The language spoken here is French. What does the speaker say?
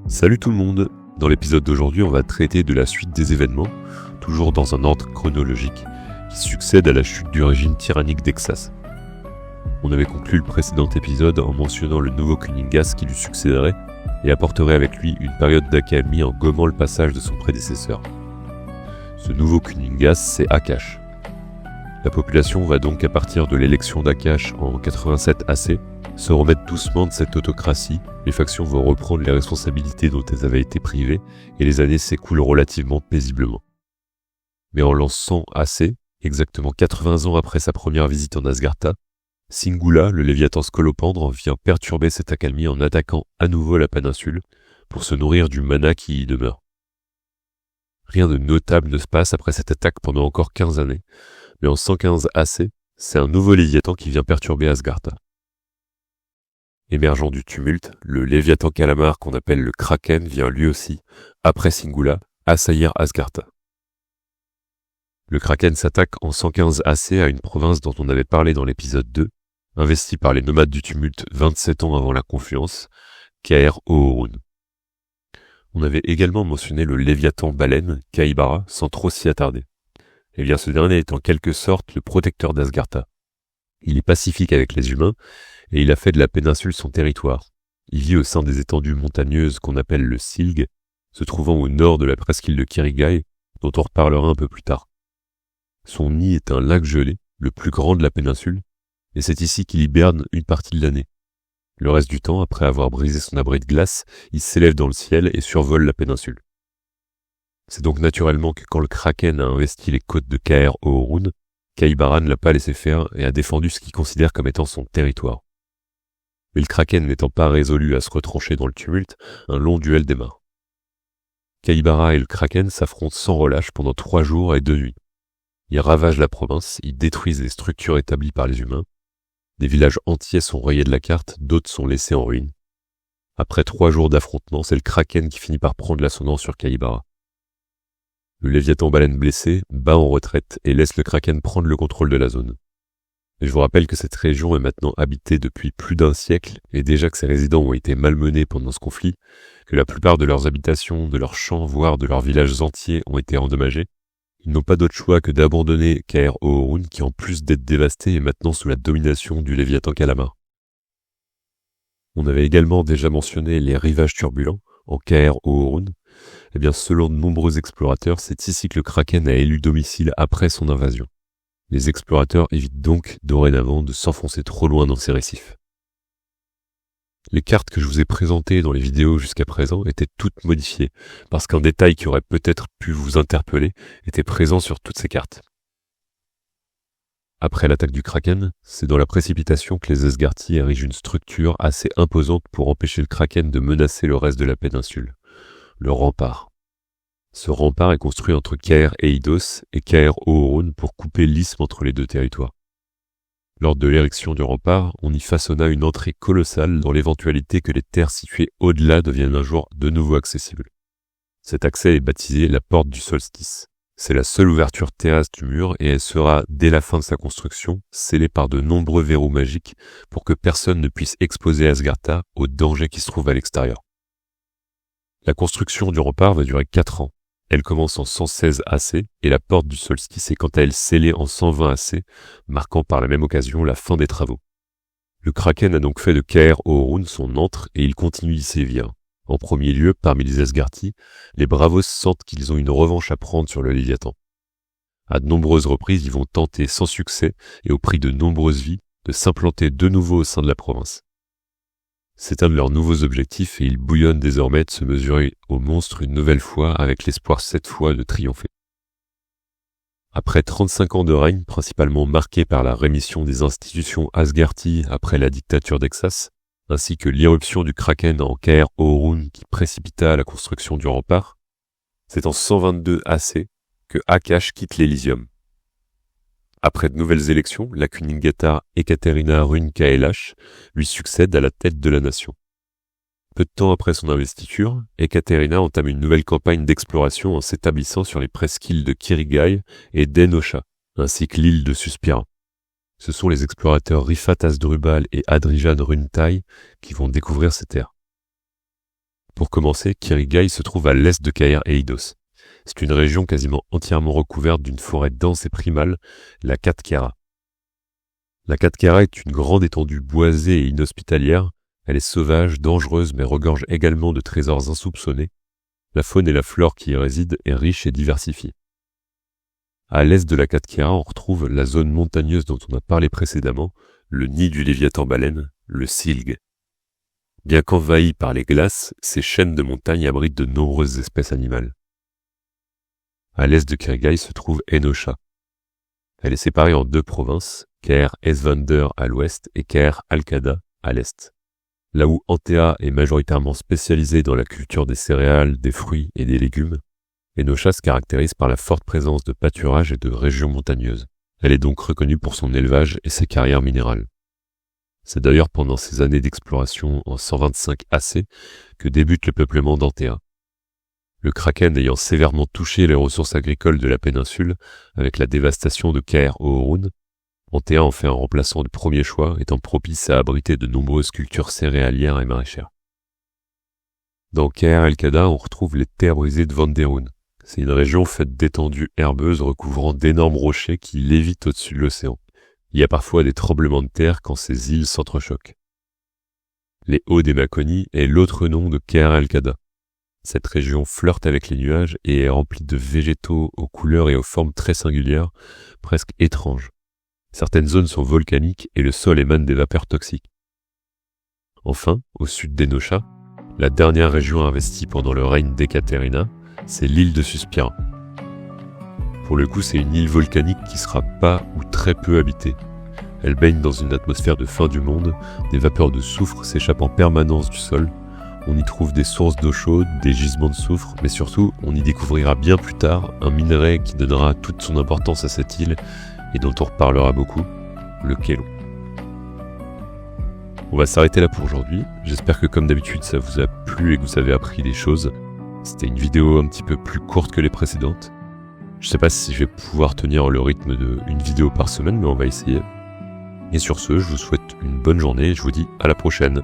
Salut tout le monde. Dans l'épisode d'aujourd'hui, on va traiter de la suite des événements, toujours dans un ordre chronologique, qui succède à la chute du régime tyrannique d'Exas. On avait conclu le précédent épisode en mentionnant le nouveau Kuningas qui lui succéderait et apporterait avec lui une période d'accalmie en gommant le passage de son prédécesseur. Ce nouveau Kuningas, c'est Akash. La population va donc, à partir de l'élection d'Akash en 87 AC, se remettre doucement de cette autocratie, les factions vont reprendre les responsabilités dont elles avaient été privées et les années s'écoulent relativement paisiblement. Mais en l'an 100 AC, exactement 80 ans après sa première visite en Asgartha, Singula, le Léviathan scolopendre, vient perturber cette accalmie en attaquant à nouveau la péninsule pour se nourrir du mana qui y demeure. Rien de notable ne se passe après cette attaque pendant encore 15 années, mais en 115 AC, c'est un nouveau Léviathan qui vient perturber Asgartha. Émergeant du tumulte, le Léviathan calamar qu'on appelle le Kraken vient lui aussi, après Singula, assaillir Asgartha. Le Kraken s'attaque en 115 AC à une province dont on avait parlé dans l'épisode 2, investie par les nomades du tumulte 27 ans avant la confluence, Kaer Ohorun. On avait également mentionné le Léviathan baleine, Kaibara, sans trop s'y attarder. Et bien ce dernier est en quelque sorte le protecteur d'Asgartha. Il est pacifique avec les humains, et il a fait de la péninsule son territoire. Il vit au sein des étendues montagneuses qu'on appelle le Silg, se trouvant au nord de la presqu'île de Kirigai, dont on reparlera un peu plus tard. Son nid est un lac gelé, le plus grand de la péninsule, et c'est ici qu'il hiberne une partie de l'année. Le reste du temps, après avoir brisé son abri de glace, il s'élève dans le ciel et survole la péninsule. C'est donc naturellement que quand le Kraken a investi les côtes de Kaer Ohorun, Kaibara ne l'a pas laissé faire et a défendu ce qu'il considère comme étant son territoire. Mais le Kraken n'étant pas résolu à se retrancher dans le tumulte, un long duel démarre. Kaibara et le Kraken s'affrontent sans relâche pendant 3 jours et 2 nuits. Ils ravagent la province, ils détruisent les structures établies par les humains. Des villages entiers sont rayés de la carte, d'autres sont laissés en ruine. Après 3 jours d'affrontement, c'est le Kraken qui finit par prendre l'ascendant sur Kaibara. Le Léviathan baleine blessé bat en retraite et laisse le Kraken prendre le contrôle de la zone. Et je vous rappelle que cette région est maintenant habitée depuis plus d'1 siècle et déjà que ses résidents ont été malmenés pendant ce conflit, que la plupart de leurs habitations, de leurs champs, voire de leurs villages entiers ont été endommagés, ils n'ont pas d'autre choix que d'abandonner Kaer Ohorun qui en plus d'être dévasté est maintenant sous la domination du Léviathan calamar. On avait également déjà mentionné les rivages turbulents en Kaer Ohorun. Eh bien, selon de nombreux explorateurs, c'est ici que le Kraken a élu domicile après son invasion. Les explorateurs évitent donc, dorénavant, de s'enfoncer trop loin dans ces récifs. Les cartes que je vous ai présentées dans les vidéos jusqu'à présent étaient toutes modifiées, parce qu'un détail qui aurait peut-être pu vous interpeller était présent sur toutes ces cartes. Après l'attaque du Kraken, c'est dans la précipitation que les Asgarthi érigent une structure assez imposante pour empêcher le Kraken de menacer le reste de la péninsule. Le rempart. Ce rempart est construit entre Kaer Eidos et Kaer Ohorun pour couper l'isthme entre les deux territoires. Lors de l'érection du rempart, on y façonna une entrée colossale dans l'éventualité que les terres situées au-delà deviennent un jour de nouveau accessibles. Cet accès est baptisé la porte du solstice. C'est la seule ouverture terrestre du mur et elle sera, dès la fin de sa construction, scellée par de nombreux verrous magiques pour que personne ne puisse exposer Asgartha aux dangers qui se trouvent à l'extérieur. La construction du rempart va durer 4 ans. Elle commence en 116 AC et la porte du solstice est quant à elle scellée en 120 AC, marquant par la même occasion la fin des travaux. Le Kraken a donc fait de Kaer Ohorun son antre et il continue d'y sévir. En premier lieu, parmi les Asgarthi, les bravos sentent qu'ils ont une revanche à prendre sur le Léviathan. À de nombreuses reprises, ils vont tenter sans succès et au prix de nombreuses vies de s'implanter de nouveau au sein de la province. C'est un de leurs nouveaux objectifs et ils bouillonnent désormais de se mesurer au monstre une nouvelle fois avec l'espoir cette fois de triompher. Après 35 ans de règne, principalement marqué par la rémission des institutions Asgarthi après la dictature d'Exas, ainsi que l'irruption du Kraken en Kaer Ohorun qui précipita la construction du rempart, c'est en 122 AC que Akash quitte l'Elysium. Après de nouvelles élections, la Kuningata Ekaterina Rune-Kaelash lui succède à la tête de la nation. Peu de temps après son investiture, Ekaterina entame une nouvelle campagne d'exploration en s'établissant sur les presqu'îles de Kirigai et d'Enosha, ainsi que l'île de Suspira. Ce sont les explorateurs Rifat Asdrubal et Adrijan Runtai qui vont découvrir ces terres. Pour commencer, Kirigai se trouve à l'est de Caer Eidos. C'est une région quasiment entièrement recouverte d'une forêt dense et primale, la Katkhera. La Katkhera est une grande étendue boisée et inhospitalière. Elle est sauvage, dangereuse, mais regorge également de trésors insoupçonnés. La faune et la flore qui y résident est riche et diversifiée. À l'est de la Katkhera, on retrouve la zone montagneuse dont on a parlé précédemment, le nid du Léviathan-baleine, le Silg. Bien qu'envahi par les glaces, ces chaînes de montagnes abritent de nombreuses espèces animales. À l'est de Kirigai se trouve Enosha. Elle est séparée en 2 provinces, Caer Esvander à l'ouest et Caer Alcada à l'est. Là où Antea est majoritairement spécialisée dans la culture des céréales, des fruits et des légumes, Enosha se caractérise par la forte présence de pâturages et de régions montagneuses. Elle est donc reconnue pour son élevage et ses carrières minérales. C'est d'ailleurs pendant ces années d'exploration en 125 AC que débute le peuplement d'Antea. Le Kraken ayant sévèrement touché les ressources agricoles de la péninsule avec la dévastation de Caer Oorun, Antea en fait un remplaçant de premier choix, étant propice à abriter de nombreuses cultures céréalières et maraîchères. Dans Caer Alcada, on retrouve les terres brisées de Vanderun. C'est une région faite d'étendues herbeuses recouvrant d'énormes rochers qui lévitent au-dessus de l'océan. Il y a parfois des tremblements de terre quand ces îles s'entrechoquent. Les Hauts des Maconies est l'autre nom de Caer Alcada. Cette région flirte avec les nuages et est remplie de végétaux aux couleurs et aux formes très singulières, presque étranges. Certaines zones sont volcaniques et le sol émane des vapeurs toxiques. Enfin, au sud d'Enosha, la dernière région investie pendant le règne d'Ekaterina, c'est l'île de Suspira. Pour le coup, c'est une île volcanique qui sera pas ou très peu habitée. Elle baigne dans une atmosphère de fin du monde, des vapeurs de soufre s'échappent en permanence du sol. On y trouve des sources d'eau chaude, des gisements de soufre, mais surtout, on y découvrira bien plus tard un minerai qui donnera toute son importance à cette île et dont on reparlera beaucoup, le Kelo. On va s'arrêter là pour aujourd'hui. J'espère que comme d'habitude, ça vous a plu et que vous avez appris des choses. C'était une vidéo un petit peu plus courte que les précédentes. Je sais pas si je vais pouvoir tenir le rythme d'une vidéo par semaine, mais on va essayer. Et sur ce, je vous souhaite une bonne journée et je vous dis à la prochaine.